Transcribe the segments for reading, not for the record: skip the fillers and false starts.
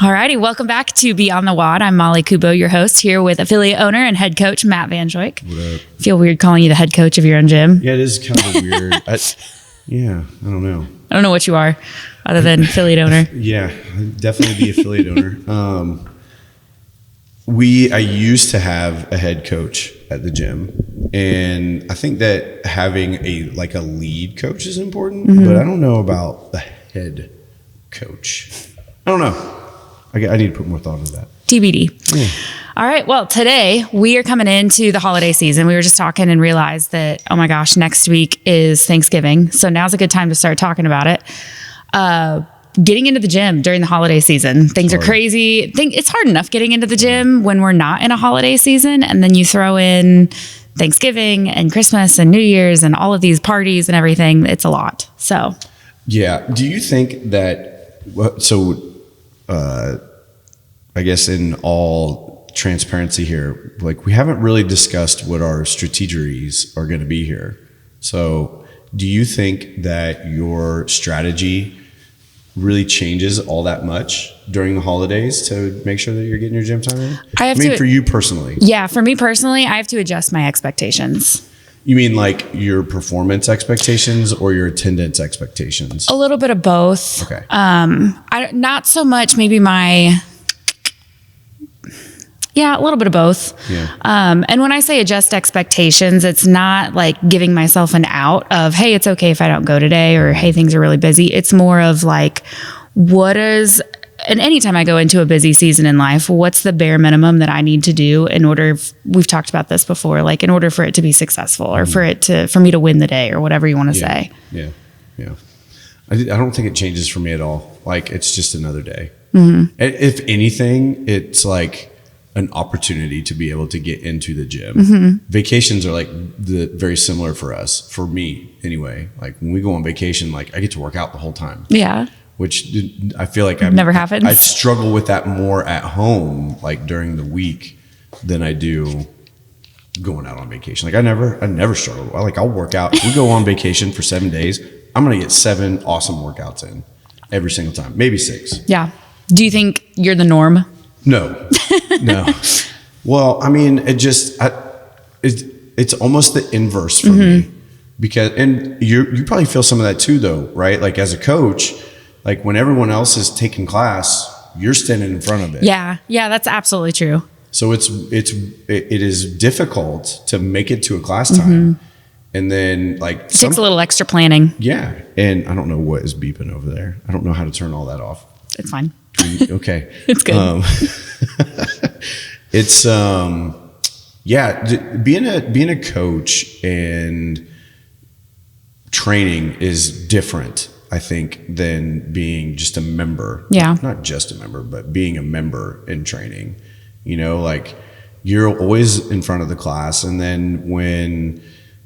Alrighty, welcome back to Beyond the Wad. I'm Molly Kubo, your host, here with affiliate owner and head coach Matt Van Schoik. What up? Feel weird calling you the head coach of your own gym? Yeah, it is kind of weird. I don't know. I don't know what you are, other than affiliate owner. Yeah, definitely the affiliate owner. I used to have a head coach at the gym, and I think that having a lead coach is important, but I don't know about the head coach. I don't know. I need to put more thought into that. TBD. Yeah. All right. Well, today we are coming into the holiday season. We were just talking and realized that, oh my gosh, next week is Thanksgiving. So now's a good time to start talking about it. Getting into the gym during the holiday season. Things are crazy. It's hard enough getting into the gym when we're not in a holiday season. And then you throw in Thanksgiving and Christmas and New Year's and all of these parties and everything. It's a lot. So. Yeah. Do you think that, I guess in all transparency here, we haven't really discussed what our strategies are going to be here. So do you think that your strategy really changes all that much during the holidays to make sure that you're getting your gym time in? For you personally. Yeah, for me personally, I have to adjust my expectations. You mean like your performance expectations or your attendance expectations? A little bit of both. Okay. Not so much maybe a little bit of both. Yeah. And when I say adjust expectations, it's not like giving myself an out of, hey, it's okay if I don't go today, or hey, things are really busy. It's more of like, and anytime I go into a busy season in life, what's the bare minimum that I need to do in order, we've talked about this before, in order for it to be successful or for me to win the day or whatever you want to say. Yeah. Yeah. I don't think it changes for me at all. It's just another day. Mm-hmm. If anything, it's like an opportunity to be able to get into the gym. Mm-hmm. Vacations are very similar for us, for me anyway. When we go on vacation, I get to work out the whole time. Yeah. Which I feel like never happens. I struggle with that more at home, during the week, than I do going out on vacation. I never struggle. I'll work out. If we go on vacation for 7 days, I'm going to get 7 awesome workouts in every single time, maybe 6. Yeah. Do you think you're the norm? No. Well, it's almost the inverse for me, because, and you probably feel some of that too, though, right? As a coach, when everyone else is taking class, you're standing in front of it. Yeah. Yeah, that's absolutely true. So it is difficult to make it to a class time. And then it takes a little extra planning. Yeah. And I don't know what is beeping over there. I don't know how to turn all that off. It's fine. Okay. It's good. It's being a coach and training is different, I think, than being just a member. Yeah. Not just a member, but being a member in training. You're always in front of the class, and then when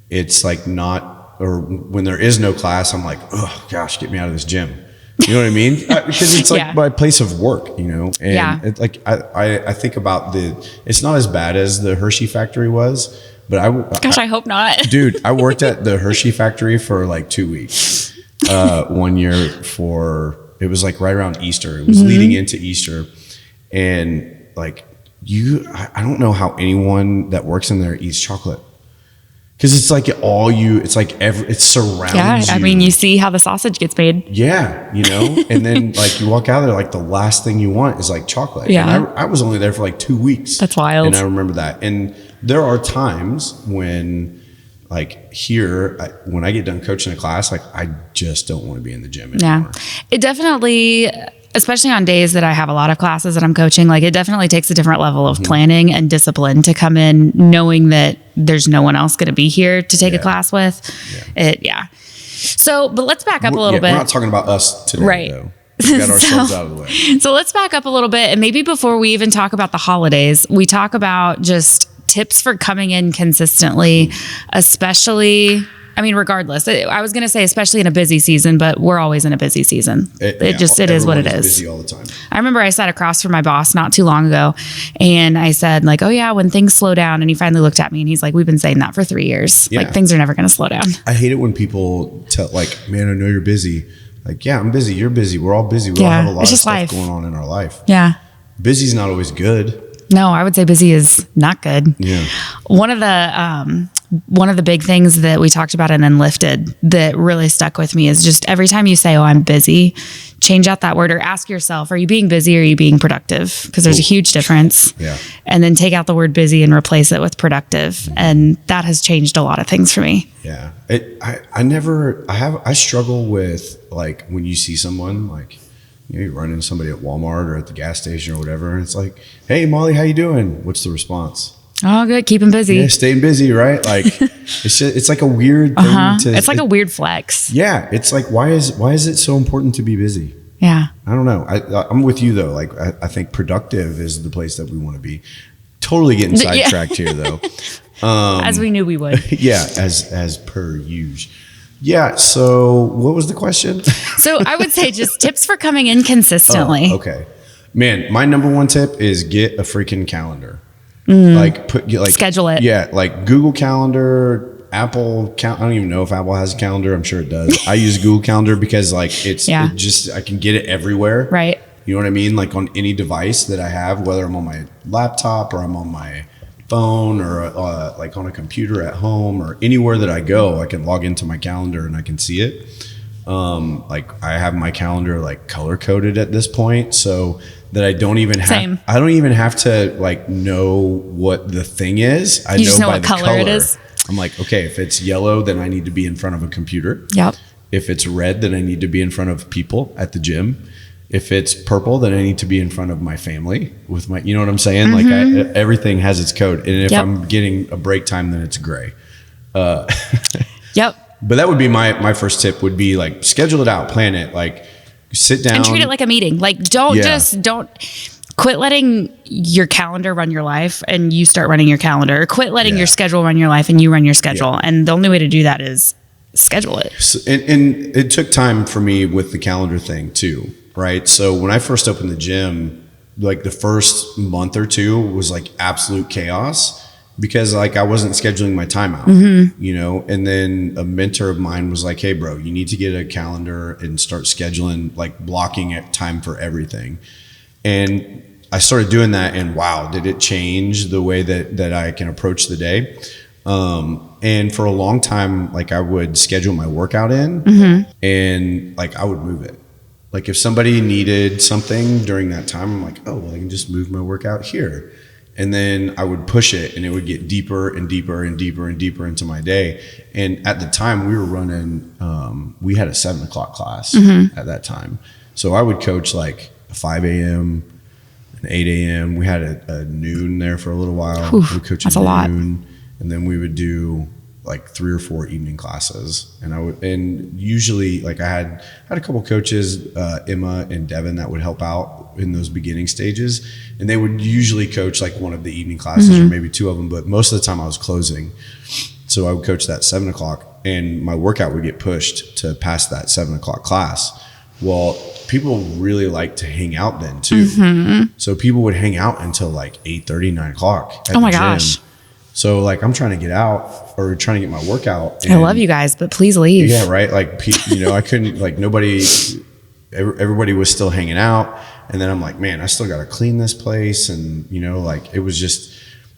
it's when there is no class, I'm like, oh gosh, get me out of this gym. You know what I mean? Because it's my place of work, and I think about it's not as bad as the Hershey factory was, but I hope not. Dude, I worked at the Hershey factory for 2 weeks, 1 year it was right around Easter. It was leading into Easter. And I don't know how anyone that works in there eats chocolate. Because it's it surrounds you. Yeah, you see how the sausage gets made. Yeah, and then you walk out there, the last thing you want is chocolate. Yeah. And I was only there for 2 weeks. That's wild. And I remember that. And there are times when when I get done coaching a class, I just don't want to be in the gym anymore. Yeah, it definitely, especially on days that I have a lot of classes that I'm coaching, it definitely takes a different level of planning and discipline to come in knowing that there's no one else going to be here to take a class with. Yeah. So, but let's back up a little bit. We're not talking about us today, right? Though. We got ourselves out of the way. So let's back up a little bit, and maybe before we even talk about the holidays, we talk about just tips for coming in consistently, especially. Regardless, I was going to say, especially in a busy season, but we're always in a busy season. It is what it is. Busy all the time. I remember I sat across from my boss not too long ago, and I said oh yeah, when things slow down, and he finally looked at me and he's like, we've been saying that for 3 years. Yeah. Things are never going to slow down. I hate it when people tell man, I know you're busy. Like, yeah, I'm busy. You're busy. We're all busy. We all have a lot of stuff life. Going on in our life. Yeah. Busy's not always good. No, I would say busy is not good. Yeah. One of the big things that we talked about and then lifted that really stuck with me is just every time you say, oh, I'm busy, change out that word or ask yourself, are you being busy or are you being productive? Because there's a huge difference. Yeah. And then take out the word busy and replace it with productive. Mm-hmm. And that has changed a lot of things for me. Yeah. I struggle with like when you see someone like, you run into somebody at Walmart or at the gas station or whatever. And it's like, hey, Molly, how you doing? What's the response? Oh, good. Keep him busy. Yeah, staying busy, right? Like it's like a weird thing it's like a weird flex. Yeah. It's like, why is it so important to be busy? Yeah. I don't know. I'm with you though. Like I think productive is the place that we want to be. Totally getting sidetracked here though. As we knew we would. Yeah. As per usual. Yeah. So what was the question? So I would say just tips for coming in consistently. Oh, okay. Man, my number one tip is get a freaking calendar. Like schedule it. Yeah. Like Google Calendar, Apple. I don't even know if Apple has a calendar. I'm sure it does. I use Google Calendar because like I can get it everywhere. Right. You know what I mean? Like on any device that I have, whether I'm on my laptop or I'm on my phone or like on a computer at home or anywhere that I go, I can log into my calendar and I can see it. Like I have my calendar like color coded at this point, so that I don't even have to like know what the thing is. I know by the color it is. I'm like, okay, if it's yellow, then I need to be in front of a computer. Yep. If it's red, then I need to be in front of people at the gym. If it's purple, then I need to be in front of my family with my, you know what I'm saying? Mm-hmm. Like everything has its code. And if I'm getting a break time, then it's gray. Yep. But that would be my first tip would be like, schedule it out, plan it, like sit down. And treat it like a meeting. Like don't quit letting your calendar run your life and you start running your calendar. Or quit letting your schedule run your life and you run your schedule. Yeah. And the only way to do that is schedule it. So, and it took time for me with the calendar thing too. Right. So when I first opened the gym, like the first month or two was like absolute chaos because like I wasn't scheduling my time out, you know, and then a mentor of mine was like, hey, bro, you need to get a calendar and start scheduling, like blocking time for everything. And I started doing that and wow, did it change the way that I can approach the day? And for a long time, like I would schedule my workout in and like I would move it. Like if somebody needed something during that time, I'm like, oh, well, I can just move my workout here. And then I would push it and it would get deeper and deeper and deeper and deeper into my day. And at the time we were running, we had a 7:00 class at that time. So I would coach like a 5 a.m., an 8 a.m. We had a noon there for a little while. Oof, we would coach that's at a lot. noon. And then we would do like 3 or 4 evening classes. And usually like I had a couple coaches, Emma and Devin, that would help out in those beginning stages. And they would usually coach like one of the evening classes or maybe 2 of them. But most of the time I was closing. So I would coach that 7:00 and my workout would get pushed to past that 7:00 class. Well, people really like to hang out then too. So people would hang out until like 8:30, 9:00 at oh my the gym. gosh. So like I'm trying to get out or trying to get my workout. I love you guys, but please leave. Yeah, right. Like, you know, I couldn't, like everybody was still hanging out. And then I'm like, man, I still got to clean this place. And, you know, like it was just.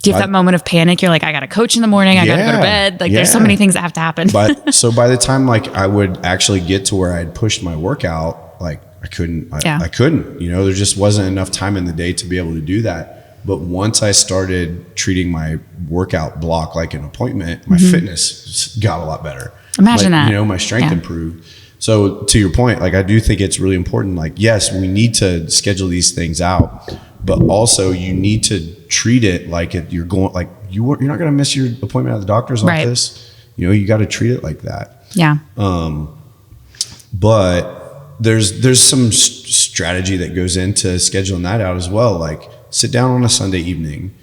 Do you have that moment of panic? You're like, I got to coach in the morning. I got to go to bed. Like there's so many things that have to happen. But so by the time like I would actually get to where I had pushed my workout, like I couldn't, you know, there just wasn't enough time in the day to be able to do that. But once I started treating my workout block like an appointment, my fitness got a lot better. Imagine that. You know, my strength improved. So to your point, like I do think it's really important. Like, yes, we need to schedule these things out, but also you need to treat it like you're going, like you're not going to miss your appointment at the doctor's office. You know, you got to treat it like that. Yeah. But there's some strategy that goes into scheduling that out as well. Like sit down on a Sunday evening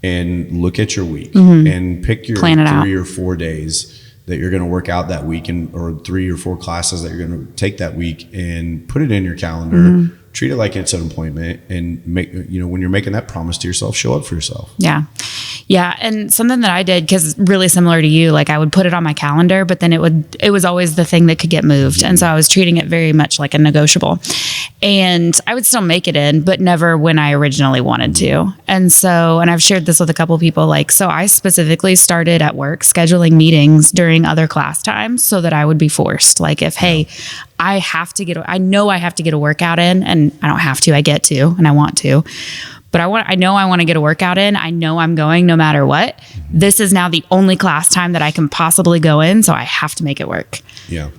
and look at your week and pick your 3 or 4 days that you're going to work out that week or 3 or 4 classes that you're going to take that week and put it in your calendar, treat it like it's an appointment and make, you know, when you're making that promise to yourself, show up for yourself. Yeah. Yeah. And something that I did, because really similar to you, like I would put it on my calendar, but then it was always the thing that could get moved. And so I was treating it very much like a negotiable, and I would still make it in, but never when I originally wanted to. And so, and I've shared this with a couple people, like, so I specifically started at work scheduling meetings during other class times so that I would be forced. Like if, hey, I know I have to get a workout in, and I don't have to, I get to, and I want to. But I know I want to get a workout in. I know I'm going no matter what. This is now the only class time that I can possibly go in, so I have to make it work. Yeah.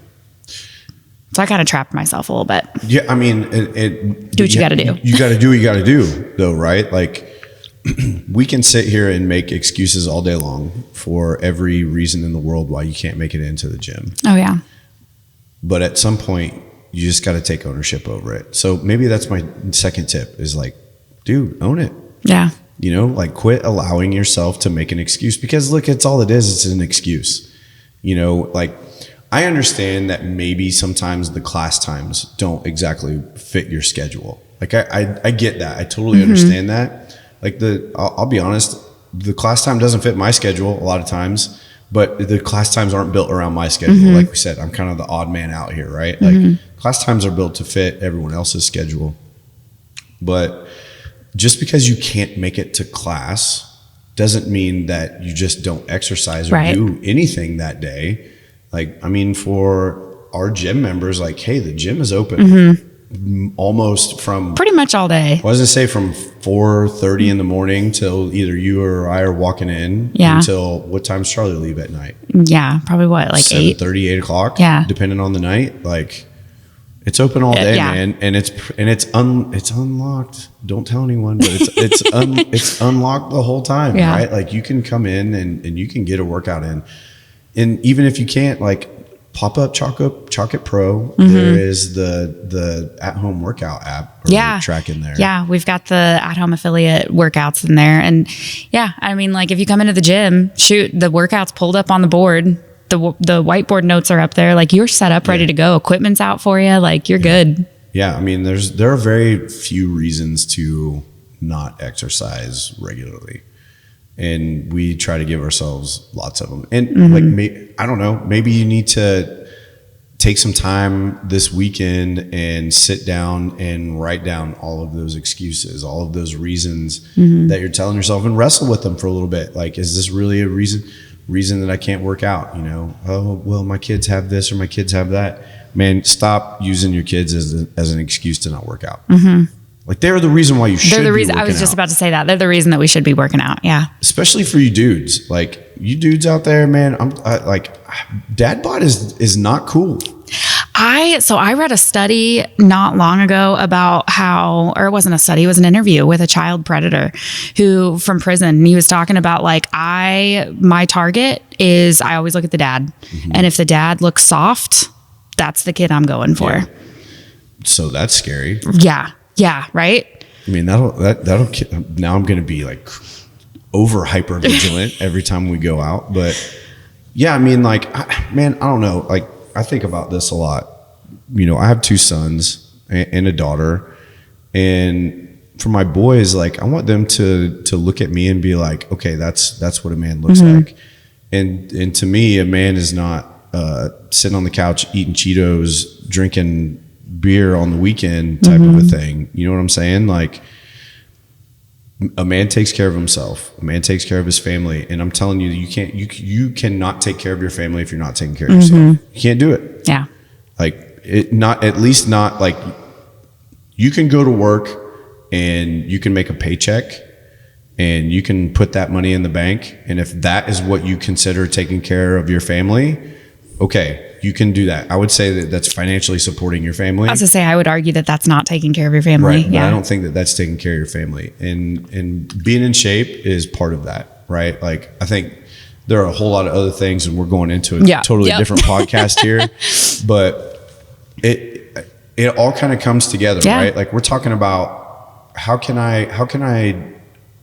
So I kind of trapped myself a little bit. Yeah, I mean, do what you got to do. You got to do what you got to do, though, right? Like, we can sit here and make excuses all day long for every reason in the world why you can't make it into the gym. Oh, yeah. But at some point, you just got to take ownership over it. So maybe that's my second tip is like, dude, own it. Yeah. You know, like quit allowing yourself to make an excuse, because look, it's all it is. It's an excuse. You know, like I understand that maybe sometimes the class times don't exactly fit your schedule. Like I get that. I totally understand that. Like I'll be honest, the class time doesn't fit my schedule a lot of times, but the class times aren't built around my schedule. Like we said, I'm kind of the odd man out here, right? Like class times are built to fit everyone else's schedule. But just because you can't make it to class doesn't mean that you just don't exercise or do anything that day. Like, I mean, for our gym members, like, hey, the gym is open almost from pretty much all day. I was gonna say from 4:30 in the morning till either you or I are walking in until what time's Charlie leave at night? Yeah, probably what, like 7:30, 8 o'clock? Yeah. Depending on the night. Like, it's open all day, man, and it's unlocked. Don't tell anyone, but it's unlocked the whole time, right? Like you can come in and you can get a workout in, and even if you can't, like pop up Chalk It Pro. There is the at home workout app track in there. Yeah, we've got the at home affiliate workouts in there, and I mean, like if you come into the gym, shoot, the workouts pulled up on the board. The whiteboard notes are up there. Like you're set up, ready to go. Equipment's out for you. Like you're good. Yeah. I mean, there are very few reasons to not exercise regularly. And we try to give ourselves lots of them. And like, I don't know, maybe you need to take some time this weekend and sit down and write down all of those excuses, all of those reasons that you're telling yourself, and wrestle with them for a little bit. Like, is this really a reason that I can't work out? You know, oh, well, my kids have this or my kids have that. Man, stop using your kids as an excuse to not work out. Like they're the reason why you should. They're the reason. I was just about to say that they're the reason that we should be working out. Yeah. Especially for you dudes, like you dudes out there, man. Like dad bod is not cool. I read a study not long ago about how, or it wasn't a study, it was an interview with a child predator who from prison. And he was talking about like, my target is I always look at the dad. And if the dad looks soft, that's the kid I'm going for. Yeah. So that's scary. Yeah. Right. I mean, that'll now I'm going to be like over hyper vigilant every time we go out. But yeah, I mean, like, I don't know. Like, I think about this a lot. You know, I have 2 sons and a daughter, and for my boys, like I want them to look at me and be like, okay, that's what a man looks like. And to me, a man is not sitting on the couch eating Cheetos, drinking beer on the weekend type of a thing. You know what I'm saying? Like a man takes care of himself. A man takes care of his family. And I'm telling you, you cannot take care of your family if you're not taking care of yourself. You can't do it. Yeah. Like at least not like you can go to work and you can make a paycheck and you can put that money in the bank. And if that is what you consider taking care of your family, okay, you can do that. I would say that that's financially supporting your family. I was to say, I would argue that that's not taking care of your family. Right. But I don't think that that's taking care of your family. And being in shape is part of that, right? Like, I think there are a whole lot of other things, and we're going into a totally different podcast here, but it all kind of comes together, right? Like we're talking about how can I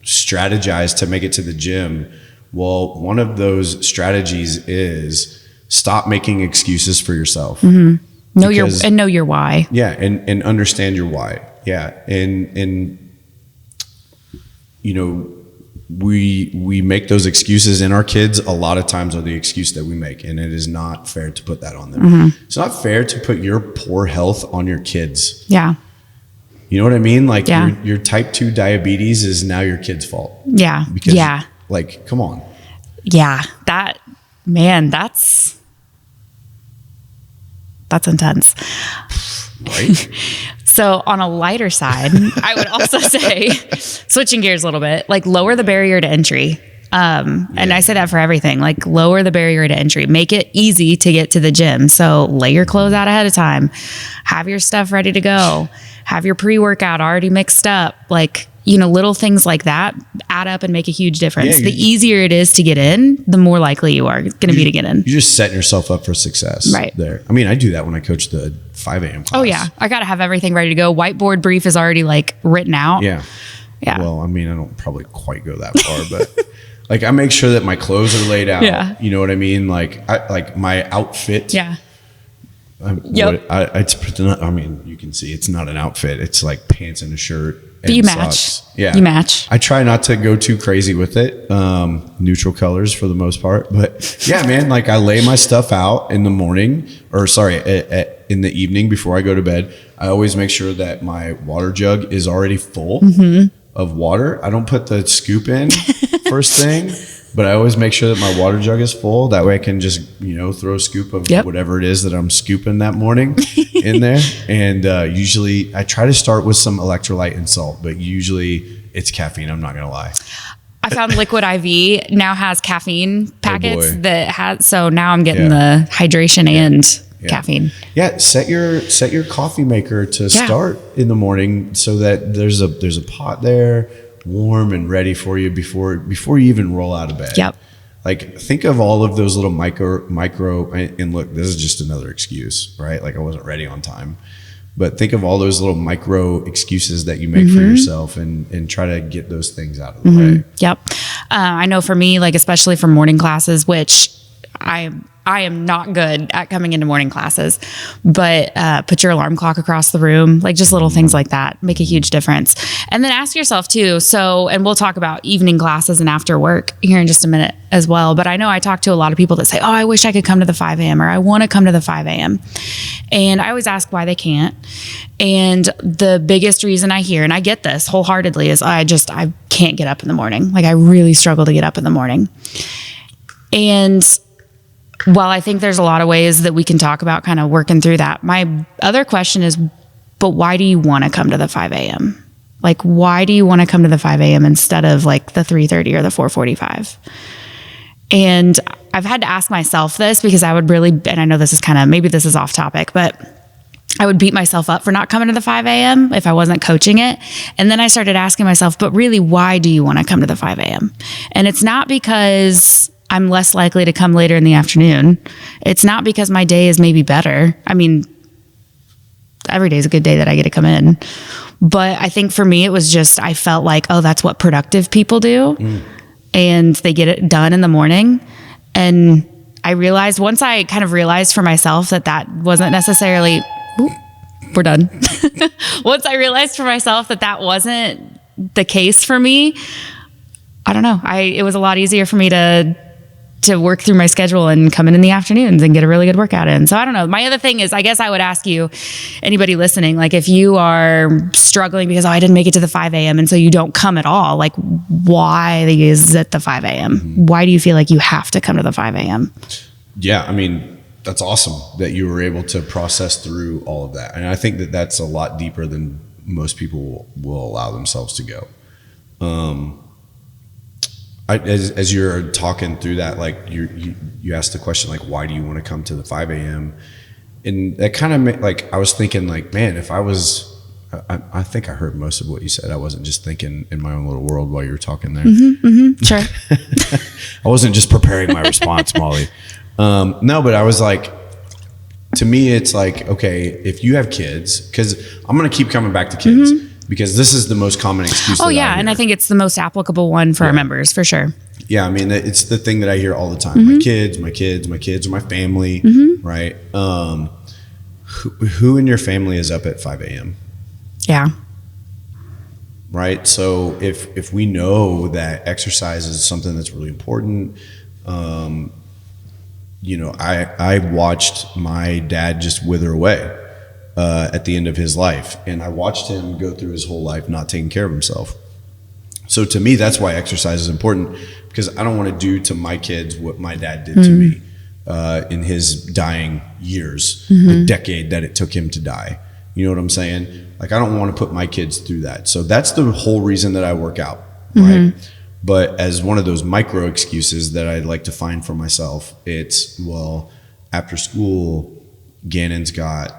strategize to make it to the gym? Well, one of those strategies is stop making excuses for yourself. Know your why. Yeah. And understand your why. Yeah. And, you know, we make those excuses, and our kids a lot of times are the excuse that we make, and it is not fair to put that on them. It's not fair to put your poor health on your kids. Yeah. You know what I mean? Like your type 2 diabetes is now your kid's fault. Yeah. Because like, come on. Yeah. That's intense. Right. So on a lighter side, I would also say, switching gears a little bit, like lower the barrier to entry. And I say that for everything, like lower the barrier to entry, make it easy to get to the gym. So lay your clothes out ahead of time, have your stuff ready to go, have your pre-workout already mixed up. Like, you know, little things like that add up and make a huge difference. The easier it is to get in, the more likely you are going to be to get in. You're just setting yourself up for success there. I mean, I do that when I coach the 5 a.m. class. Oh yeah. I got to have everything ready to go. Whiteboard brief is already like written out. Yeah. Well, I mean, I don't probably quite go that far, but like I make sure that my clothes are laid out. Yeah. You know what I mean? Like my outfit. Yeah. I mean, you can see it's not an outfit. It's like pants and a shirt. But you match. Socks. Yeah. You match. I try not to go too crazy with it. Neutral colors for the most part. But yeah, man, like I lay my stuff out in the morning in the evening before I go to bed. I always make sure that my water jug is already full of water. I don't put the scoop in first thing, but I always make sure that my water jug is full. That way I can just, throw a scoop of whatever it is that I'm scooping that morning in there. And usually I try to start with some electrolyte and salt, but usually it's caffeine. I'm not going to lie. I found Liquid IV now has caffeine packets so now I'm getting the hydration and caffeine. Yeah. Set your coffee maker to start in the morning so that there's a pot there, warm and ready for you before you even roll out of bed. Yep. Like think of all of those little micro, and look, this is just another excuse, right? Like I wasn't ready on time, but think of all those little micro excuses that you make for yourself and try to get those things out of the way. Yep. I know for me, like, especially for morning classes, which I am not good at coming into morning classes, but put your alarm clock across the room, like just little things like that make a huge difference. And then ask yourself too. And we'll talk about evening classes and after work here in just a minute as well. But I know I talk to a lot of people that say, oh, I wish I could come to the 5 a.m. or I want to come to the 5 a.m. And I always ask why they can't. And the biggest reason I hear, and I get this wholeheartedly, is I can't get up in the morning. Like I really struggle to get up in the morning. And while I think there's a lot of ways that we can talk about kind of working through that, my other question is, but why do you want to come to the 5 a.m.? Like, why do you want to come to the 5 a.m. instead of like the 3:30 or the 4:45? And I've had to ask myself this because I would really, and I know this is maybe this is off topic, but I would beat myself up for not coming to the 5 a.m. if I wasn't coaching it. And then I started asking myself, but really, why do you want to come to the 5 a.m.? And it's not because I'm less likely to come later in the afternoon. It's not because my day is maybe better. I mean, every day is a good day that I get to come in. But I think for me, it was just, I felt like, oh, that's what productive people do. And they get it done in the morning. And I realized, once I kind of realized for myself that wasn't necessarily, we're done. Once I realized for myself that wasn't the case for me, I don't know. It was a lot easier for me to work through my schedule and come in the afternoons and get a really good workout in. So I don't know. My other thing is, I guess I would ask you, anybody listening, like if you are struggling because, I didn't make it to the 5 a.m. and so you don't come at all, like why is it the 5 a.m.? Why do you feel like you have to come to the 5 a.m.? Yeah. I mean, that's awesome that you were able to process through all of that. And I think that that's a lot deeper than most people will allow themselves to go. As you're talking through that, like you asked the question, like, why do you want to come to the 5 a.m.? And that kind of like, I was thinking like, man, if I think I heard most of what you said. I wasn't just thinking in my own little world while you were talking there. Sure. I wasn't just preparing my response, Molly. No, but I was like, to me, it's like, okay, if you have kids, because I'm going to keep coming back to kids. Because this is the most common excuse. Oh, yeah. And I think it's the most applicable one for our members, for sure. Yeah. I mean, it's the thing that I hear all the time. My kids, or my family, right? Who in your family is up at 5 a.m.? Yeah. right? So if we know that exercise is something that's really important, you know, I watched my dad just wither away at the end of his life, and I watched him go through his whole life not taking care of himself. So to me, that's why exercise is important, because I don't want to do to my kids what my dad did to me in his dying years, the decade that it took him to die. You know what I'm saying? Like, I don't want to put my kids through that. So that's the whole reason that I work out, right? But as one of those micro excuses that I like to find for myself, it's, well, after school, Gannon's got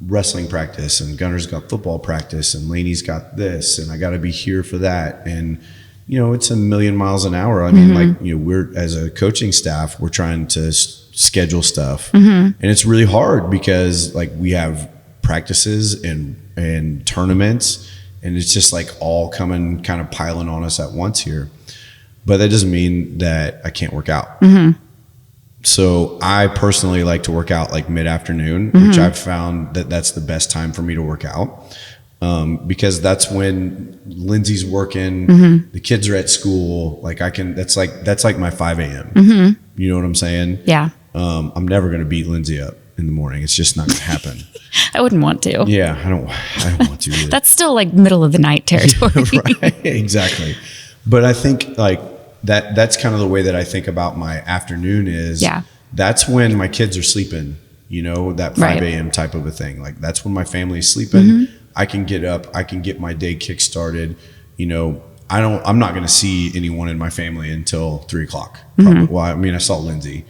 wrestling practice and Gunner's got football practice and Laney's got this, and I got to be here for that. And, you know, it's a million miles an hour. I mean, like, you know, we're, as a coaching staff, we're trying to schedule stuff, and it's really hard because, like, we have practices and tournaments, and it's just like all coming kind of piling on us at once here. But that doesn't mean that I can't work out. So I personally like to work out like mid-afternoon, which I've found that that's the best time for me to work out, because that's when Lindsay's working, the kids are at school. Like, I can, that's like my 5 a.m. You know what I'm saying? Yeah. I'm never going to beat Lindsay up in the morning. It's just not going to happen. I wouldn't want to. Yeah, I don't want to either. That's still like middle of the night territory. Right, exactly. But I think like that's kind of the way that I think about my afternoon is, that's when my kids are sleeping, you know, that 5 a.m. type of a thing. Like, that's when my family is sleeping. I can get up, I can get my day kick started. You know, I'm not going to see anyone in my family until 3 o'clock. Probably. Well, I mean, I saw Lindsay,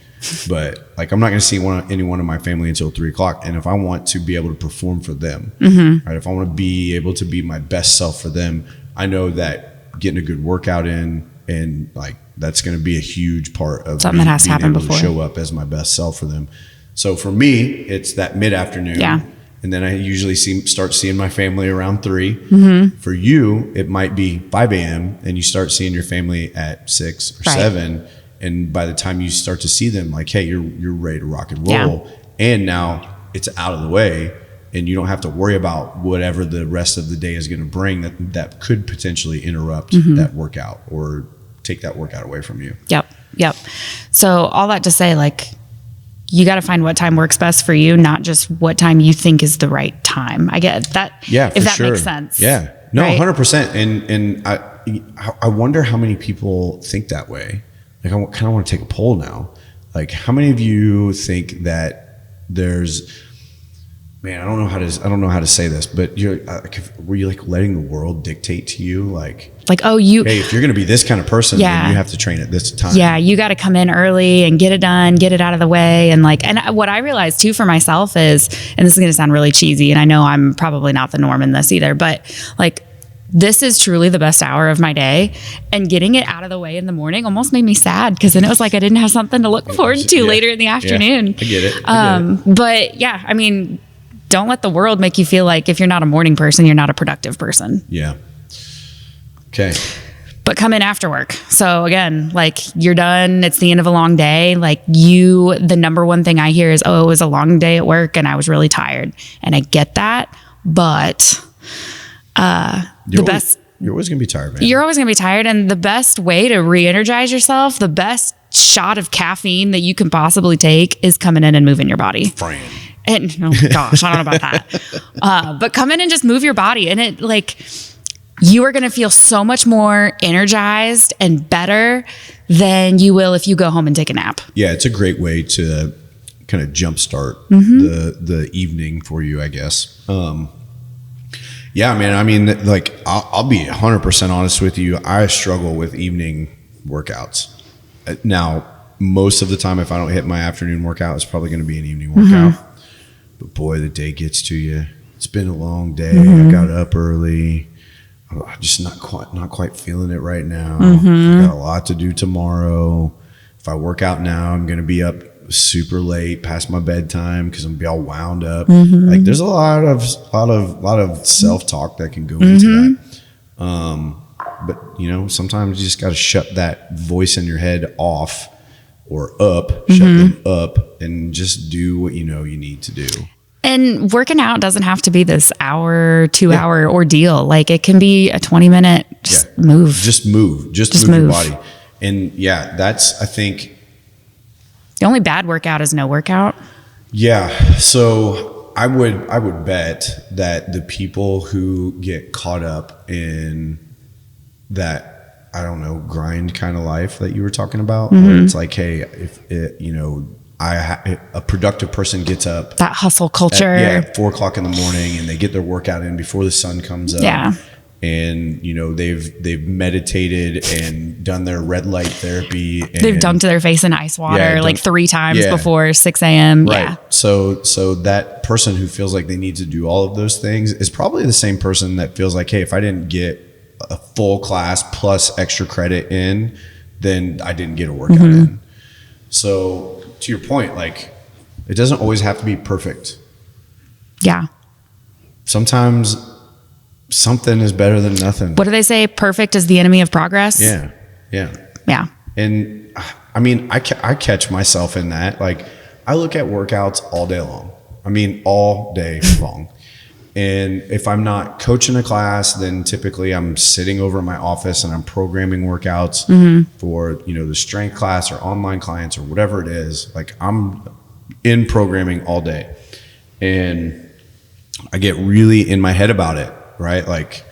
but like, I'm not going to see anyone in my family until 3 o'clock. And if I want to be able to perform for them, right, if I want to be able to be my best self for them, I know that getting a good workout in, and like, that's going to be a huge part of something that has to happen before. To show up as my best self for them. So for me, it's that mid-afternoon. And then I usually start seeing my family around 3. For you, it might be 5 a.m. and you start seeing your family at 6 or 7. And by the time you start to see them, like, hey, you're ready to rock and roll. And now it's out of the way, and you don't have to worry about whatever the rest of the day is going to bring that could potentially interrupt that workout or take that workout away from you. Yep. So all that to say, like, you got to find what time works best for you, not just what time you think is the right time. I get that. Yeah, if that makes sense. Yeah, no, right? 100%. And I wonder how many people think that way. Like, I kind of want to take a poll now. Like, how many of you think that there's, man, I don't know how to say this, but were you like letting the world dictate to you, like, oh, hey, if you're going to be this kind of person, then you have to train at this time. Yeah, you got to come in early and get it done, get it out of the way, and what I realized too for myself is, and this is going to sound really cheesy, and I know I'm probably not the norm in this either, but like, this is truly the best hour of my day, and getting it out of the way in the morning almost made me sad, because then it was like I didn't have something to look forward to later in the afternoon. I get it. But yeah, I mean, don't let the world make you feel like if you're not a morning person, you're not a productive person. Yeah. Okay. But come in after work. So again, like, you're done. It's the end of a long day. Like, the number one thing I hear is, oh, it was a long day at work and I was really tired. And I get that, but you're always going to be tired, man. You're always going to be tired. And the best way to re-energize yourself, the best shot of caffeine that you can possibly take is coming in and moving your body. Fran. And oh gosh, I don't know about that. But come in and just move your body, and it, like, you are going to feel so much more energized and better than you will if you go home and take a nap. Yeah, it's a great way to kind of jumpstart the evening for you, I guess. Yeah, man. I mean, like, I'll be 100% honest with you. I struggle with evening workouts. Now, most of the time, if I don't hit my afternoon workout, it's probably going to be an evening workout. But boy, the day gets to you. It's been a long day. I got up early. I'm just not quite feeling it right now. I got a lot to do tomorrow. If I work out now, I'm going to be up super late past my bedtime because I'm gonna be all wound up. Like, there's a lot of self-talk that can go into that. But you know, sometimes you just got to shut that voice in your head off or up, shut them up, and just do what you know you need to do. And working out doesn't have to be this hour, 2-hour ordeal. Like it can be a 20-minute move. Just move your body. And that's, I think, the only bad workout is no workout. Yeah. So I would bet that the people who get caught up in that, I don't know, grind kind of life that you were talking about, where it's like, hey, if it, a productive person gets up, that hustle culture at 4:00 in the morning, and they get their workout in before the sun comes up. Yeah. And they've meditated and done their red light therapy. And they've dunked their face in ice water like 3 times before 6 a.m. Right. Yeah. So that person who feels like they need to do all of those things is probably the same person that feels like, hey, if I didn't get a full class plus extra credit in, then I didn't get a workout in. So to your point, like, it doesn't always have to be perfect. Yeah. Sometimes something is better than nothing. What do they say? Perfect is the enemy of progress. Yeah. And I mean, I catch myself in that. Like, I look at workouts all day long. I mean, all day long. And if I'm not coaching a class, then typically I'm sitting over in my office and I'm programming workouts for, the strength class or online clients or whatever it is. Like, I'm in programming all day. And I get really in my head about it, right? Like,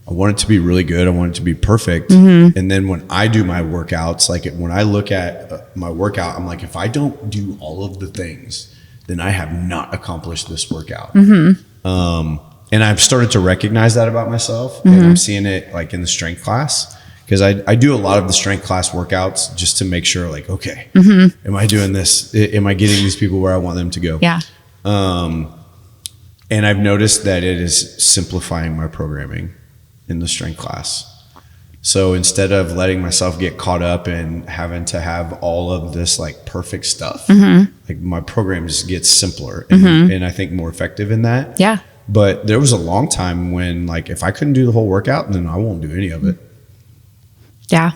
I want it to be really good. I want it to be perfect. And then when I do my workouts, like when I look at my workout, I'm like, if I don't do all of the things, then I have not accomplished this workout. And I've started to recognize that about myself, and I'm seeing it like in the strength class, because I do a lot of the strength class workouts just to make sure, like, okay, am I doing this? Am I getting these people where I want them to go? Yeah. And I've noticed that it is simplifying my programming in the strength class. So instead of letting myself get caught up in having to have all of this like perfect stuff, like my program just gets simpler and I think more effective in that. Yeah. But there was a long time when, like, if I couldn't do the whole workout, then I won't do any of it. Yeah.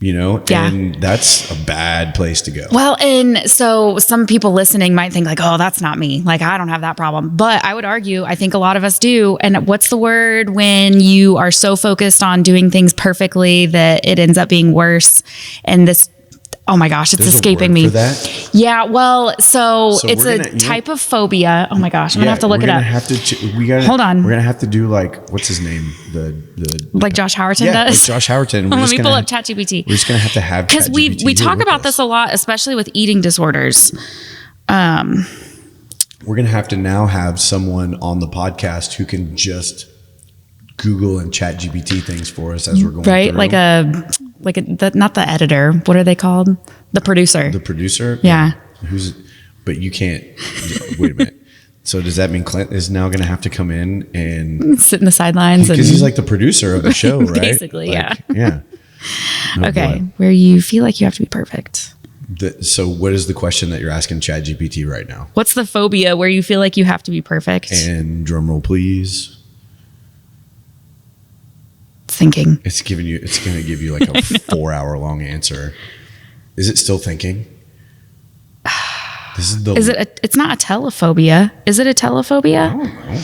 And that's a bad place to go. Well, and so some people listening might think like, oh, that's not me. Like, I don't have that problem. But I would argue, I think a lot of us do. And what's the word when you are so focused on doing things perfectly that it ends up being worse? And this, oh my gosh, it's escaping me. For that? Yeah, well, so it's a type of phobia. Oh my gosh, I'm gonna have to look it up. Hold on. We're gonna have to do, like, what's his name? The like Josh Howerton does. Like Josh Howerton. Let me pull up ChatGPT. We're just gonna have to have, because we talk about this a lot, especially with eating disorders. We're gonna have to now have someone on the podcast who can just Google and ChatGPT things for us as we're going through. Like not the editor. What are they called? The producer. The producer? Yeah. But you can't, wait a minute. So does that mean Clint is now going to have to come in and sit in the sidelines? Because he's like the producer of the show, right? Basically, like, yeah. Oh, okay. boy. Where you feel like you have to be perfect. So what is the question that you're asking ChatGPT right now? What's the phobia where you feel like you have to be perfect? And drum roll, please. Thinking. It's going to give you like a 4-hour long answer. Is it still thinking? It's not a telephobia. Is it a telephobia? I don't know.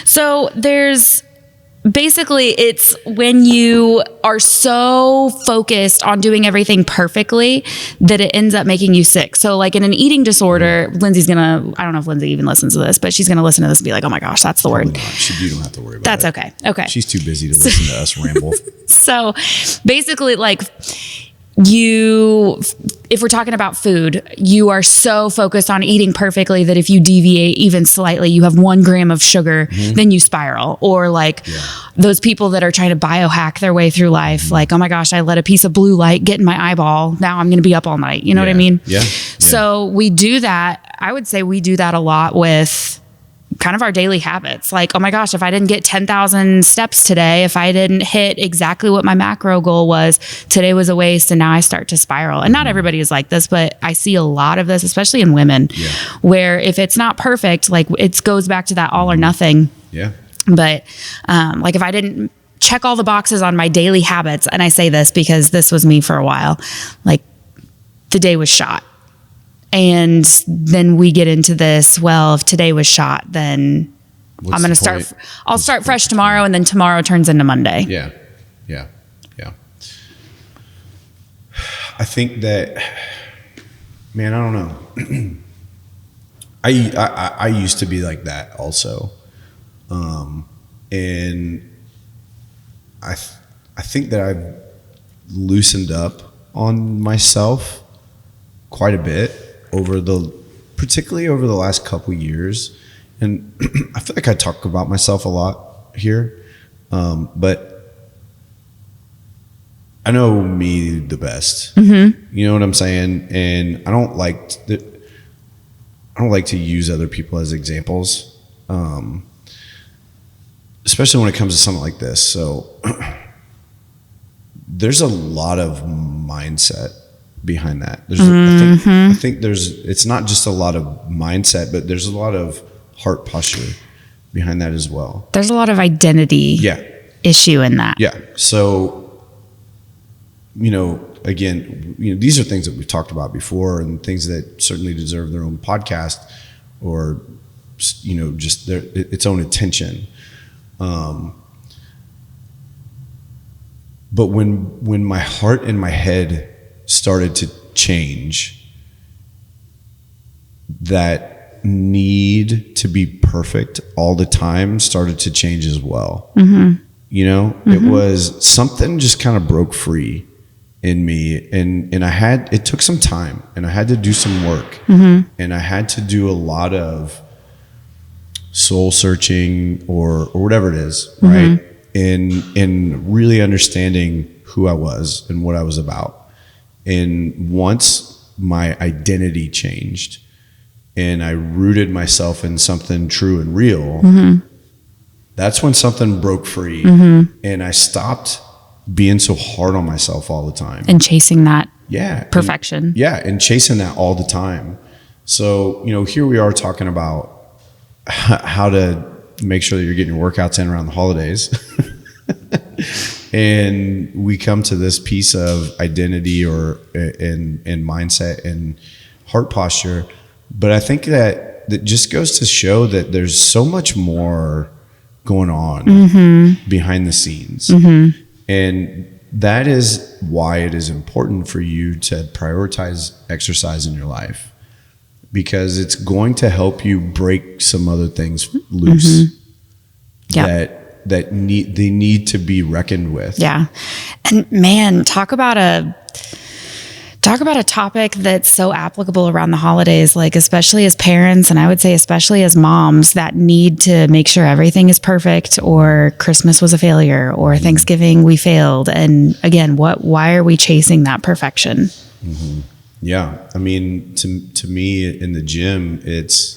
So basically it's when you are so focused on doing everything perfectly that it ends up making you sick. So like in an eating disorder, Lindsay's I don't know if Lindsay even listens to this, but she's going to listen to this and be like, oh my gosh, that's the word. You don't have to worry about That's it. okay. Okay. She's too busy to listen to us ramble. So basically, like, if we're talking about food, you are so focused on eating perfectly that if you deviate even slightly, you have 1 gram of sugar, then you spiral. Or like those people that are trying to biohack their way through life, like, oh my gosh, I let a piece of blue light get in my eyeball. Now I'm going to be up all night. You know what I mean? Yeah. So we do that. I would say we do that a lot with kind of our daily habits. Like, oh my gosh, if I didn't get 10,000 steps today, if I didn't hit exactly what my macro goal was, today was a waste. And now I start to spiral. And not everybody is like this, but I see a lot of this, especially in women, where if it's not perfect, like it goes back to that all or nothing. Yeah. But like if I didn't check all the boxes on my daily habits, and I say this because this was me for a while, like the day was shot. And then we get into this, well, if today was shot, then I'm going to start, I'll start fresh tomorrow, and then tomorrow turns into Monday. Yeah. Yeah. Yeah. I think that, man, I don't know. I used to be like that also. And I think that I've loosened up on myself quite a bit particularly over the last couple years. And I feel like I talk about myself a lot here. But I know me the best. Mm-hmm. You know what I'm saying? And I don't like to use other people as examples. Especially when it comes to something like this. So there's a lot of mindset behind that. I think it's not just a lot of mindset, but there's a lot of heart posture behind that as well. There's a lot of identity issue in that. Yeah. So, again, these are things that we've talked about before, and things that certainly deserve their own podcast or, just its own attention. But when my heart and my head started to change, that need to be perfect all the time started to change as well. Mm-hmm. It was something just kind of broke free in me, and it took some time, and I had to do some work, and I had to do a lot of soul searching or whatever it is, right? In really understanding who I was and what I was about. And once my identity changed and I rooted myself in something true and real, that's when something broke free, and I stopped being so hard on myself all the time and chasing that perfection. And chasing that all the time. So, here we are talking about how to make sure that you're getting your workouts in around the holidays. And we come to this piece of identity and mindset and heart posture. But I think that just goes to show that there's so much more going on behind the scenes. And that is why it is important for you to prioritize exercise in your life, because it's going to help you break some other things loose that need to be reckoned with. Yeah. And man, talk about a topic that's so applicable around the holidays, like especially as parents, and I would say especially as moms that need to make sure everything is perfect, or Christmas was a failure, or Thanksgiving we failed. And again, why are we chasing that perfection? Mm-hmm. Yeah. I mean, to me in the gym, it's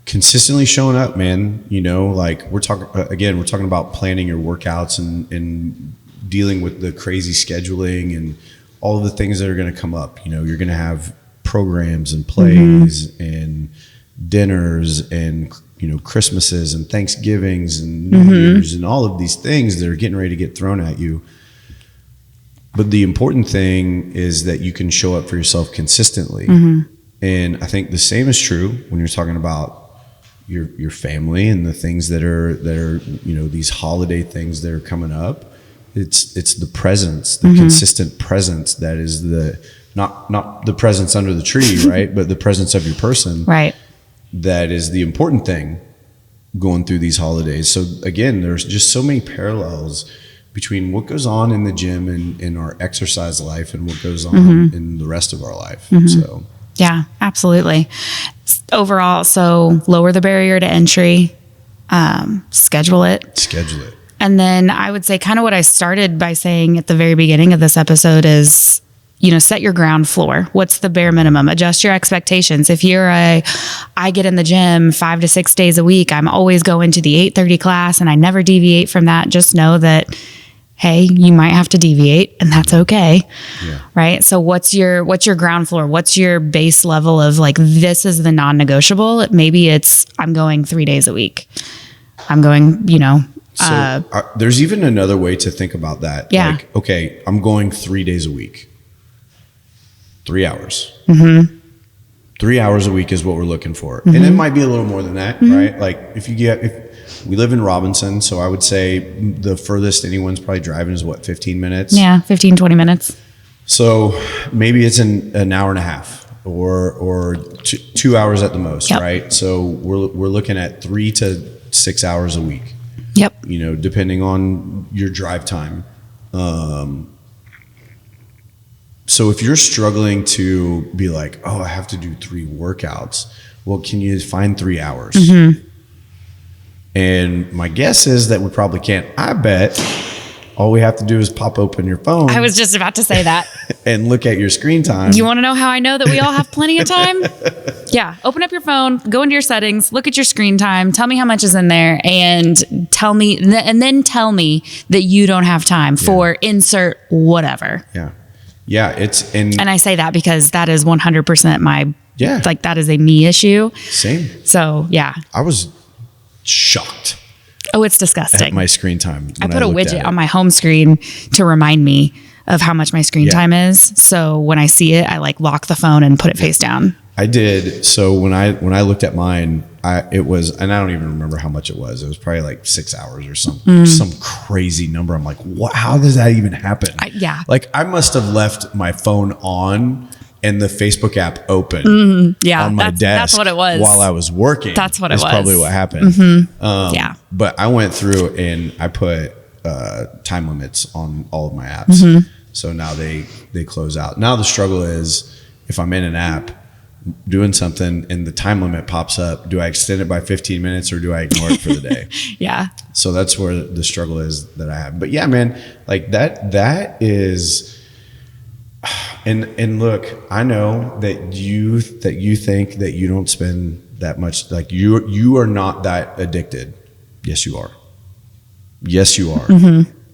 consistently showing up, man. Like we're talking about planning your workouts and dealing with the crazy scheduling and all of the things that are going to come up. You're going to have programs and plays and dinners and, Christmases and Thanksgivings and New Year's and all of these things that are getting ready to get thrown at you. But the important thing is that you can show up for yourself consistently. And I think the same is true when you're talking about your family and the things that are these holiday things that are coming up. It's the presence, the consistent presence that is not the presence under the tree, right? But the presence of your person, right? That is the important thing going through these holidays. So again, there's just so many parallels between what goes on in the gym and in our exercise life and what goes on in the rest of our life. So yeah, absolutely. Overall, so lower the barrier to entry, schedule it. And then I would say kind of what I started by saying at the very beginning of this episode is, set your ground floor. What's the bare minimum? Adjust your expectations. If I get in the gym 5 to 6 days a week, I'm always going to the 8:30 class and I never deviate from that. Just know that, hey, you might have to deviate and that's okay. Yeah. Right. So what's your ground floor? What's your base level of like, this is the non-negotiable? Maybe it's, I'm going 3 days a week. I'm going, So there's even another way to think about that. Yeah. Like, okay, I'm going 3 days a week, 3 hours. 3 hours a week is what we're looking for. And it might be a little more than that, right? Like if we live in Robinson, so I would say the furthest anyone's probably driving is what, 15 minutes? Yeah, 15, 20 minutes. So maybe it's an hour and a half or 2 hours at the most, right? So we're looking at 3 to 6 hours a week. Yep. You know, depending on your drive time. So if you're struggling to be like, oh, I have to do 3 workouts, well, can you find 3 hours? And my guess is that we probably can't. I bet all we have to do is pop open your phone. I was just about to say that. And look at your screen time. You want to know how I know that we all have plenty of time? Yeah. Open up your phone, go into your settings, look at your screen time, tell me how much is in there, and then tell me that you don't have time for insert whatever. Yeah. Yeah. And I say that because that is 100% my, like that is a me issue. Same. So yeah. I was shocked. Oh, it's disgusting. At my screen time. I put a widget on my home screen to remind me of how much my screen time is. So when I see it, I like lock the phone and put it face down. I did. So when I looked at mine, it was, and I don't even remember how much it was. It was probably like 6 hours or some crazy number. I'm like, what? How does that even happen? Like I must have left my phone on and the Facebook app open on my desk. That's what it was. While I was working. That's what it was. That's probably what happened. But I went through and I put time limits on all of my apps. So now they close out. Now the struggle is if I'm in an app doing something and the time limit pops up, do I extend it by 15 minutes or do I ignore it for the day? So that's where the struggle is that I have. But yeah, man, like that is... And look, I know that you think that you don't spend that much, like you are not that addicted. Yes, you are. Yes, you are.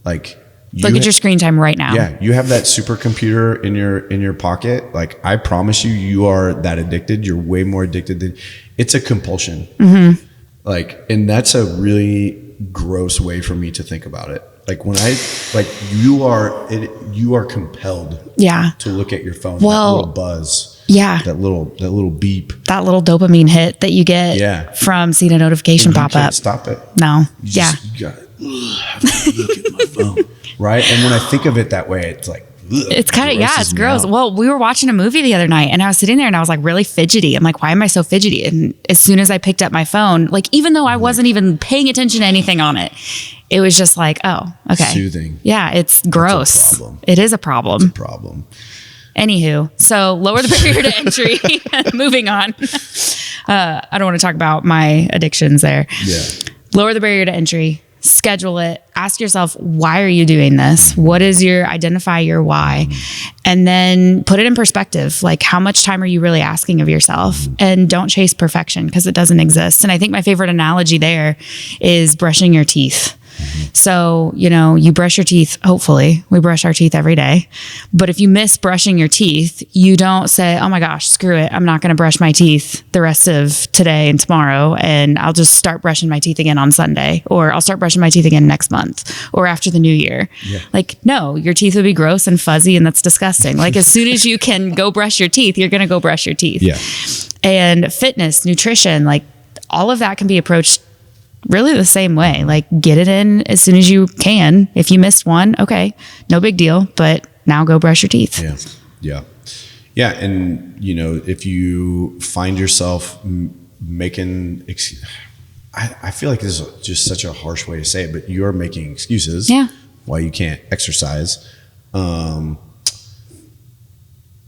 Like look at your screen time right now. Yeah, you have that supercomputer in your pocket. Like I promise you are that addicted. You're way more addicted than it's a compulsion. Like, and that's a really gross way for me to think about it. Like when you are compelled to look at your phone, that little buzz, that little beep, that little dopamine hit that you get from seeing a notification pop up. Stop it. No. You gotta look at my phone. Right. And when I think of it that way, it's like, it's kind of, it's gross. Well, we were watching a movie the other night and I was sitting there and I was like really fidgety. I'm like, why am I so fidgety? And as soon as I picked up my phone, like, even though I wasn't even paying attention to anything on it, it was just like, oh, okay. Soothing. Yeah. It's gross. It is a problem. It's a problem. Anywho, so lower the barrier to entry. Moving on. I don't want to talk about my addictions there. Yeah. Lower the barrier to entry. Schedule it. Ask yourself, why are you doing this? What is identify your why? And then put it in perspective. Like, how much time are you really asking of yourself? And don't chase perfection because it doesn't exist. And I think my favorite analogy there is brushing your teeth. So, you brush your teeth. Hopefully we brush our teeth every day. But if you miss brushing your teeth, you don't say, oh my gosh, screw it. I'm not going to brush my teeth the rest of today and tomorrow. And I'll just start brushing my teeth again on Sunday, or I'll start brushing my teeth again next month or after the new year. Like, no, your teeth would be gross and fuzzy and that's disgusting. Like as soon as you can go brush your teeth, you're going to go brush your teeth. And fitness, nutrition, like all of that can be approached really the same way. Like get it in as soon as you can. If you missed one, okay, no big deal, but now go brush your teeth. Yeah. And if you find yourself making, I feel like this is just such a harsh way to say it, but you're making excuses why you can't exercise.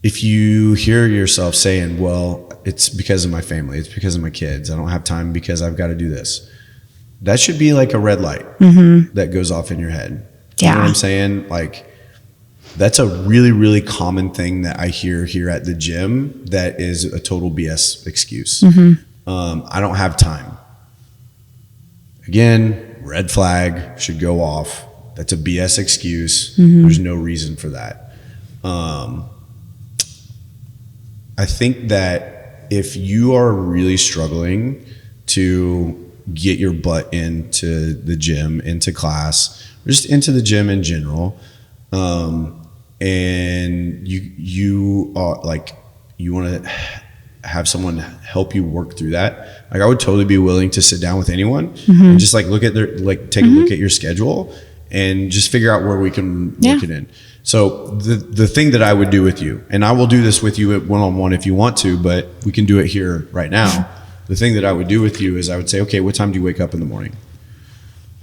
If you hear yourself saying, well, it's because of my family, it's because of my kids, I don't have time because I've got to do this. That should be like a red light that goes off in your head. You know what I'm saying? Like that's a really, really common thing that I hear here at the gym that is a total BS excuse. I don't have time. Again, red flag should go off. That's a BS excuse. There's no reason for that. I think that if you are really struggling to get your butt into the gym, into class, or just into the gym in general, and you are like, you want to, have someone help you work through that. Like I would totally be willing to sit down with anyone and just like look at their, like take a look at your schedule and just figure out where we can work it in. So the thing that I would do with you, and I will do this with you at one-on-one if you want to, but we can do it here right now. The thing that I would do with you is I would say, okay, what time do you wake up in the morning?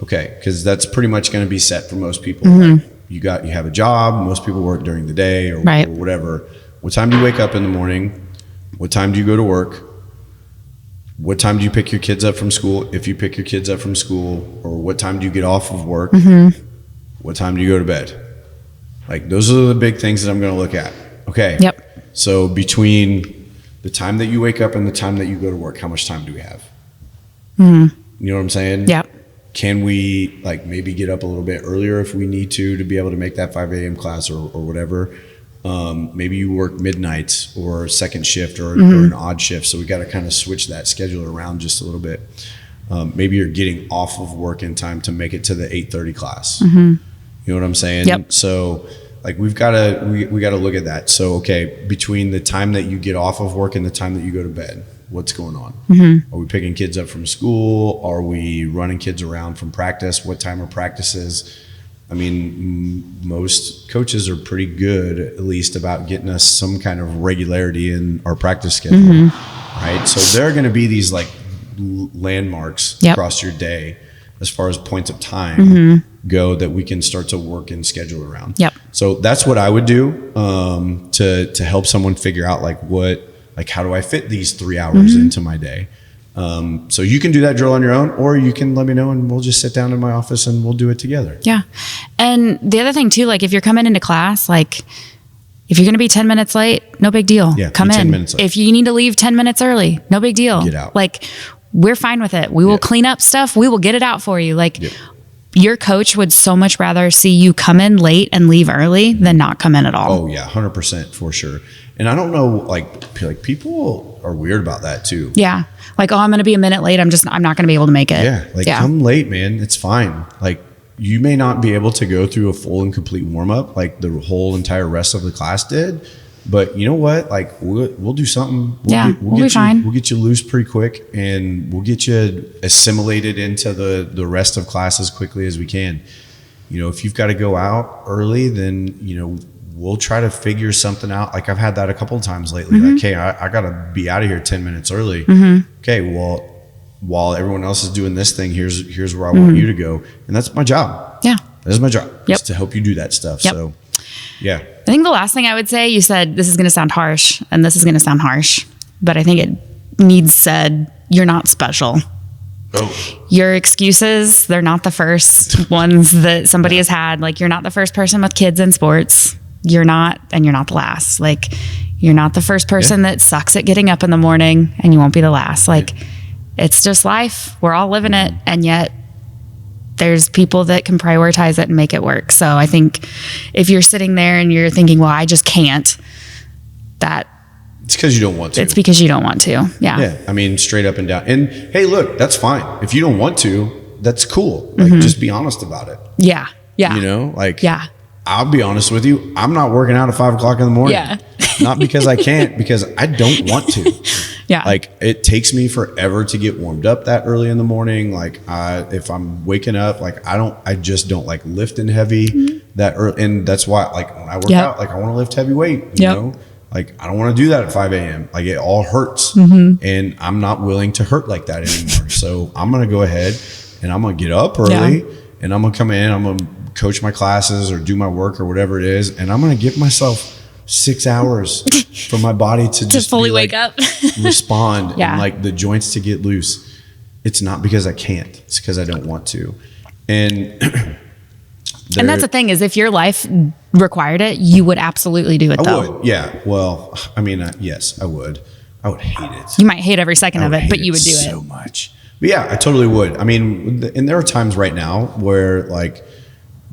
Okay, because that's pretty much going to be set for most people. Right? You have a job. Most people work during the day or whatever. What time do you wake up in the morning? What time do you go to work? What time do you pick your kids up from school? If you pick your kids up from school, or what time do you get off of work? What time do you go to bed? Like those are the big things that I'm going to look at. Okay. Yep. So between the time that you wake up and the time that you go to work, how much time do we have? You know what I'm saying? Yep. Can we like maybe get up a little bit earlier if we need to be able to make that 5 a.m. class or whatever? Maybe you work midnights or second shift or an odd shift. So we got to kind of switch that schedule around just a little bit. Maybe you're getting off of work in time to make it to the 8:30 class. You know what I'm saying? Yep. So like we got to look at that. So, okay, between the time that you get off of work and the time that you go to bed, what's going on? Are we picking kids up from school? Are we running kids around from practice? What time are practices? I mean, most coaches are pretty good, at least, about getting us some kind of regularity in our practice schedule, right? So there are going to be these like landmarks across your day as far as points of time go that we can start to work and schedule around. So that's what I would do to help someone figure out how do I fit these 3 hours into my day. So you can do that drill on your own, or you can let me know and we'll just sit down in my office and we'll do it together. Yeah. And the other thing too, like if you're coming into class, like if you're going to be 10 minutes late, no big deal. Yeah, come in. 10 minutes late. If you need to leave 10 minutes early, no big deal. Get out. Like we're fine with it. We will clean up stuff. We will get it out for you. Like your coach would so much rather see you come in late and leave early than not come in at all. Oh yeah, 100% for sure. And I don't know, like people are weird about that too. Yeah. Like, oh, I'm going to be a minute late. I'm not going to be able to make it. Yeah. Come late, man. It's fine. Like you may not be able to go through a full and complete warm up like the whole entire rest of the class did. But you know what? Like we'll do something. We'll be fine. We'll get you loose pretty quick, and we'll get you assimilated into the rest of class as quickly as we can. You know, if you've got to go out early, then we'll try to figure something out. Like I've had that a couple of times lately. Like, hey, I got to be out of here 10 minutes early. Okay, well, while everyone else is doing this thing, here's where I want you to go, and that's my job. Yeah, that's my job. Is to help you do that stuff. So, yeah. I think the last thing I would say, you said this is going to sound harsh, and this is going to sound harsh, but I think it needs said. You're not special. Oh. Your excuses, they're not the first ones that somebody has had. Like you're not the first person with kids in sports. You're not, and you're not the last. Like you're not the first person that sucks at getting up in the morning, and you won't be the last. Like it's just life. We're all living it, and yet there's people that can prioritize it and make it work. So I think if you're sitting there and you're thinking, well, I just can't, it's because you don't want to. It's because you don't want to. Yeah. Yeah. I mean, straight up and down. And hey, look, that's fine. If you don't want to, that's cool. Like just be honest about it. Yeah. Yeah. I'll be honest with you. I'm not working out at 5 o'clock in the morning. Yeah. Not because I can't, because I don't want to. Yeah. Like it takes me forever to get warmed up that early in the morning. Like if I'm waking up, like I just don't like lifting heavy that early. And that's why like when I work out, like I want to lift heavy weight, you know, like I don't want to do that at 5 a.m. Like it all hurts and I'm not willing to hurt like that anymore. So I'm going to go ahead and I'm going to get up early and I'm going to come in, I'm going to coach my classes or do my work or whatever it is. And I'm going to give myself 6 hours for my body to just fully wake up, respond and like the joints to get loose. It's not because I can't, it's because I don't want to. And that's the thing is if your life required it, you would absolutely do it though. I would. Yeah. Well, I mean, yes, I would. I would hate it. You might hate every second of it, but you would do it so much. But yeah, I totally would. I mean, and there are times right now where like,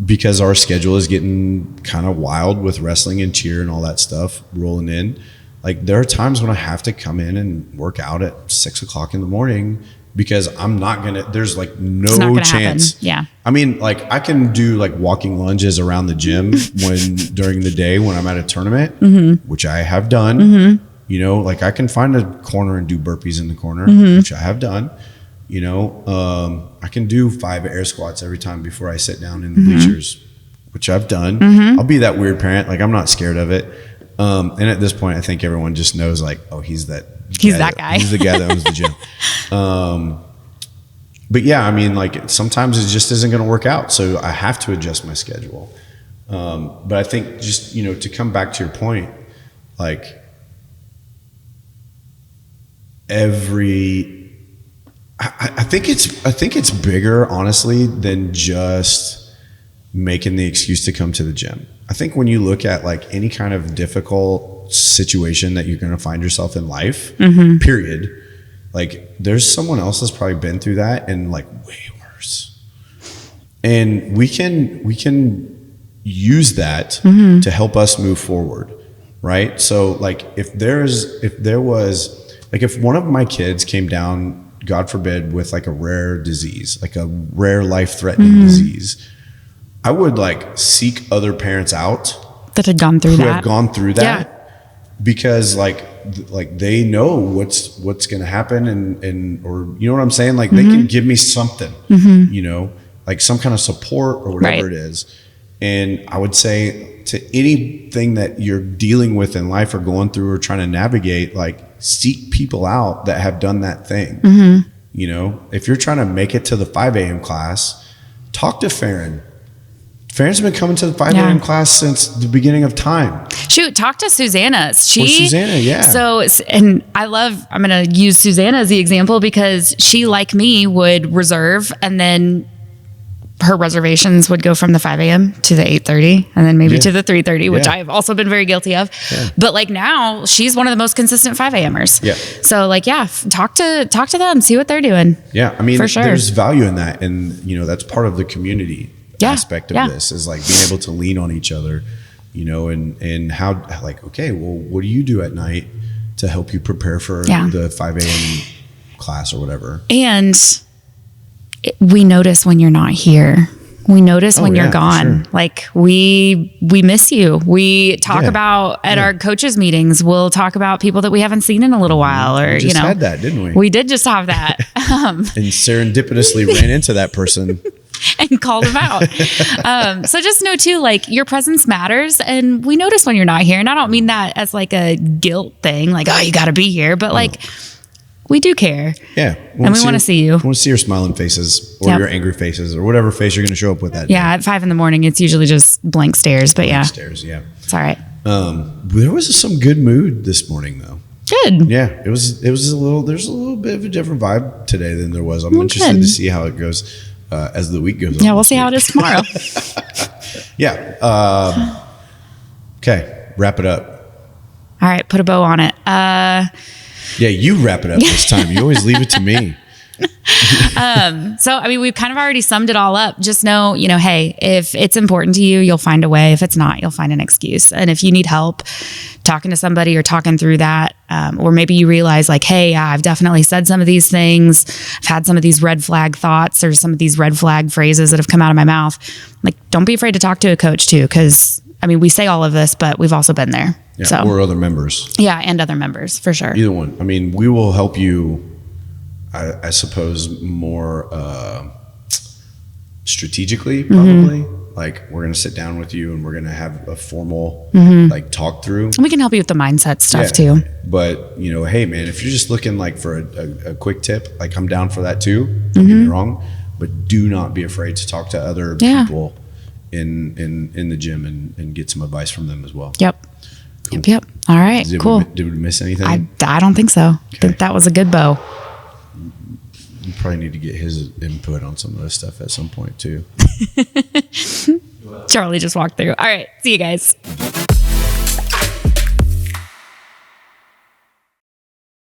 because our schedule is getting kind of wild with wrestling and cheer and all that stuff rolling in. Like there are times when I have to come in and work out at 6 o'clock in the morning because I'm not going to, there's like no chance. Happen. Yeah. I mean, like I can do like walking lunges around the gym during the day when I'm at a tournament, which I have done, You know, like I can find a corner and do burpees in the corner, which I have done. You know, I can do 5 air squats every time before I sit down in the bleachers, which I've done. I'll be that weird parent. Like I'm not scared of it. And at this point, I think everyone just knows like, oh, he's that guy. He's the guy that owns the gym. But yeah, I mean, like sometimes it just isn't going to work out. So I have to adjust my schedule. But I think just, you know, to come back to your point, like I think it's bigger, honestly, than just making the excuse to come to the gym. I think when you look at like any kind of difficult situation that you're going to find yourself in life, period, like there's someone else that's probably been through that and like way worse. And we can use that to help us move forward, right? So like if one of my kids came down, God forbid, with like a rare disease, like a rare life-threatening disease, I would like seek other parents out that had gone through that. Yeah. Because like they know what's going to happen and or you know what I'm saying? Like they can give me something, you know, like some kind of support or whatever it is. And I would say to anything that you're dealing with in life or going through or trying to navigate, like seek people out that have done that thing. You know, if you're trying to make it to the 5 a.m. class, talk to Farron. Farron's been coming to the 5 a.m. class since the beginning of time. Shoot, talk to Susanna. Susanna, yeah. So, and I'm going to use Susanna as the example because she, like me, would reserve and then her reservations would go from the 5 a.m. to the 8:30 and then maybe to the 3:30, which I have also been very guilty of. Yeah. But like now she's one of the most consistent 5 a.m.ers. Yeah. So like, talk to them, see what they're doing. Yeah. I mean, for sure. There's value in that. And you know, that's part of the community aspect of this is like being able to lean on each other, you know, and how like, okay, well, what do you do at night to help you prepare for the 5 a.m. class or whatever? And we notice when you're not here. We notice when you're gone. Sure. Like we miss you. We talk about at our coaches meetings, we'll talk about people that we haven't seen in a little while or, we just had that, didn't we? We did just have that. And serendipitously ran into that person and called them out. So just know too, like your presence matters and we notice when you're not here. And I don't mean that as like a guilt thing, like, oh, you got to be here, but like, we do care. Yeah. And we want to see you. We want to see your smiling faces or your angry faces or whatever face you're going to show up with that day. At 5 a.m, it's usually just blank stares, but blank stares, yeah. It's all right. There was some good mood this morning though. Good. Yeah. There's a little bit of a different vibe today than there was. I'm interested to see how it goes as the week goes on. Yeah. We'll see how it is tomorrow. Yeah. Okay. Wrap it up. All right. Put a bow on it. Yeah, you wrap it up this time. You always leave it to me. So, I mean, we've kind of already summed it all up. Just know, you know, hey, if it's important to you, you'll find a way. If it's not, you'll find an excuse. And if you need help talking to somebody or talking through that, or maybe you realize like, hey, I've definitely said some of these things. I've had some of these red flag thoughts or some of these red flag phrases that have come out of my mouth. Like, don't be afraid to talk to a coach too. Cause I mean, we say all of this, but we've also been there. Yeah, or other members. Yeah, and other members, for sure. Either one. I mean, we will help you, I suppose, more strategically, probably. Like, we're going to sit down with you and we're going to have a formal, like, talk through. And we can help you with the mindset stuff, too. But, you know, hey, man, if you're just looking, like, for a quick tip, like, I'm down for that, too. Don't get me wrong. But do not be afraid to talk to other people in the gym and get some advice from them as well. Yep. Cool. Yep. All right. Cool. Did we miss anything? I don't think so. I think that was a good bow. You probably need to get his input on some of this stuff at some point too. Charlie just walked through. All right. See you guys.